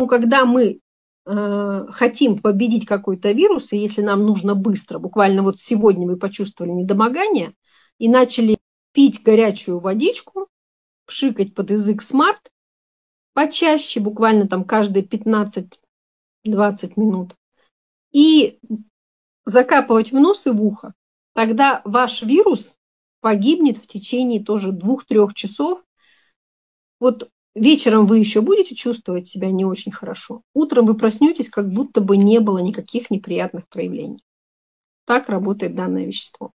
когда мы хотим победить какой-то вирус, и если нам нужно быстро, буквально вот сегодня вы почувствовали недомогание и начали пить горячую водичку, пшикать под язык смарт почаще, буквально там каждые 15-20 минут, и закапывать в нос и в ухо, тогда ваш вирус погибнет в течение тоже 2-3 часов. Вот вечером вы еще будете чувствовать себя не очень хорошо. Утром вы проснетесь, как будто бы не было никаких неприятных проявлений. Так работает данное вещество.